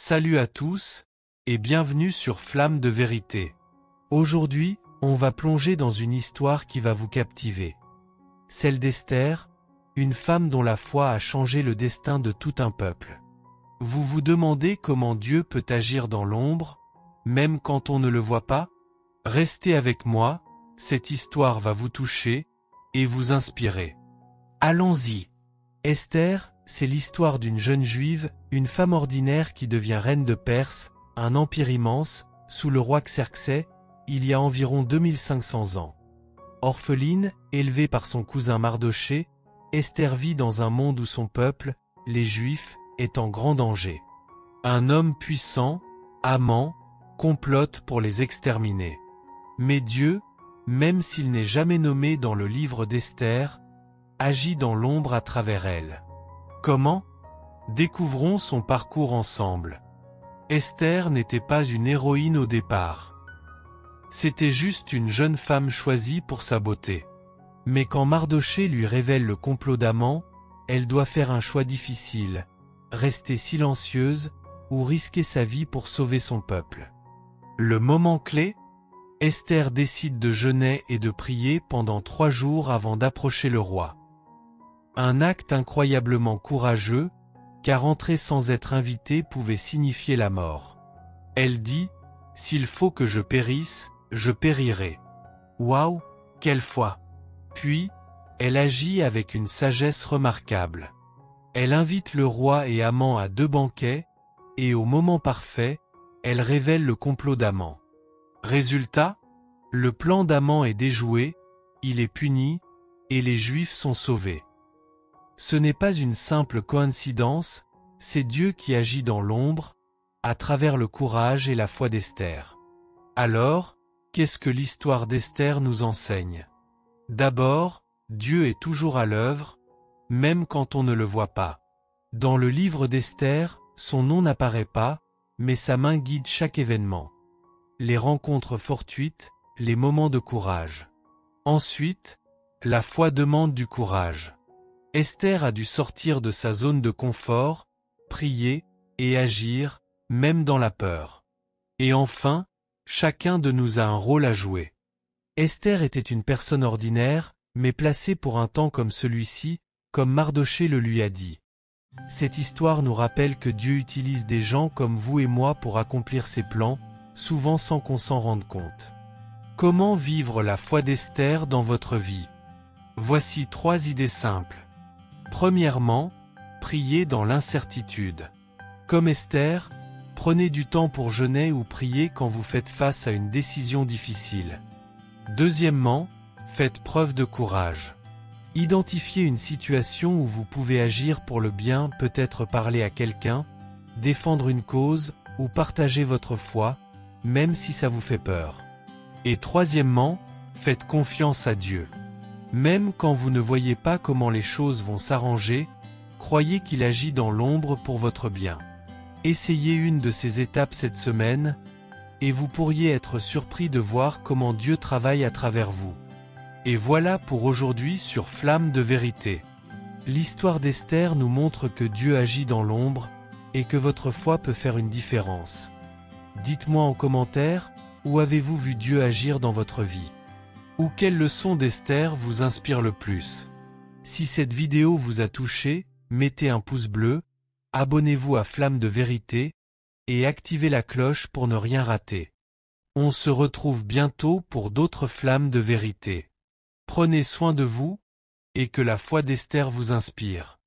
Salut à tous, et bienvenue sur Flamme de Vérité. Aujourd'hui, on va plonger dans une histoire qui va vous captiver. Celle d'Esther, une femme dont la foi a changé le destin de tout un peuple. Vous vous demandez comment Dieu peut agir dans l'ombre, même quand on ne le voit pas? Restez avec moi, cette histoire va vous toucher et vous inspirer. Allons-y. Esther, c'est l'histoire d'une jeune juive, une femme ordinaire qui devient reine de Perse, un empire immense, sous le roi Xerxès, il y a environ 2500 ans. Orpheline, élevée par son cousin Mardochée, Esther vit dans un monde où son peuple, les Juifs, est en grand danger. Un homme puissant, amant, complote pour les exterminer. Mais Dieu, même s'il n'est jamais nommé dans le livre d'Esther, agit dans l'ombre à travers elle. Comment? Découvrons son parcours ensemble. Esther n'était pas une héroïne au départ. C'était juste une jeune femme choisie pour sa beauté. Mais quand Mardochée lui révèle le complot d'Aman, elle doit faire un choix difficile, rester silencieuse ou risquer sa vie pour sauver son peuple. Le moment clé? Esther décide de jeûner et de prier pendant 3 jours avant d'approcher le roi. Un acte incroyablement courageux, car entrer sans être invitée pouvait signifier la mort. Elle dit, « S'il faut que je périsse, je périrai. » Waouh, quelle foi! Puis, elle agit avec une sagesse remarquable. Elle invite le roi et Aman à 2 banquets, et au moment parfait, elle révèle le complot d'Aman. Résultat, le plan d'Aman est déjoué, il est puni, et les Juifs sont sauvés. Ce n'est pas une simple coïncidence, c'est Dieu qui agit dans l'ombre, à travers le courage et la foi d'Esther. Alors, qu'est-ce que l'histoire d'Esther nous enseigne? D'abord, Dieu est toujours à l'œuvre, même quand on ne le voit pas. Dans le livre d'Esther, son nom n'apparaît pas, mais sa main guide chaque événement. Les rencontres fortuites, les moments de courage. Ensuite, la foi demande du courage. Esther a dû sortir de sa zone de confort, prier et agir, même dans la peur. Et enfin, chacun de nous a un rôle à jouer. Esther était une personne ordinaire, mais placée pour un temps comme celui-ci, comme Mardochée le lui a dit. Cette histoire nous rappelle que Dieu utilise des gens comme vous et moi pour accomplir ses plans, souvent sans qu'on s'en rende compte. Comment vivre la foi d'Esther dans votre vie? Voici 3 idées simples. Premièrement, priez dans l'incertitude. Comme Esther, prenez du temps pour jeûner ou prier quand vous faites face à une décision difficile. Deuxièmement, faites preuve de courage. Identifiez une situation où vous pouvez agir pour le bien, peut-être parler à quelqu'un, défendre une cause ou partager votre foi, même si ça vous fait peur. Et troisièmement, faites confiance à Dieu. Même quand vous ne voyez pas comment les choses vont s'arranger, croyez qu'il agit dans l'ombre pour votre bien. Essayez une de ces étapes cette semaine, et vous pourriez être surpris de voir comment Dieu travaille à travers vous. Et voilà pour aujourd'hui sur Flamme de Vérité. L'histoire d'Esther nous montre que Dieu agit dans l'ombre, et que votre foi peut faire une différence. Dites-moi en commentaire, où avez-vous vu Dieu agir dans votre vie? Ou quelle leçon d'Esther vous inspire le plus? Si cette vidéo vous a touché, mettez un pouce bleu, abonnez-vous à Flamme de Vérité, et activez la cloche pour ne rien rater. On se retrouve bientôt pour d'autres Flammes de Vérité. Prenez soin de vous, et que la foi d'Esther vous inspire.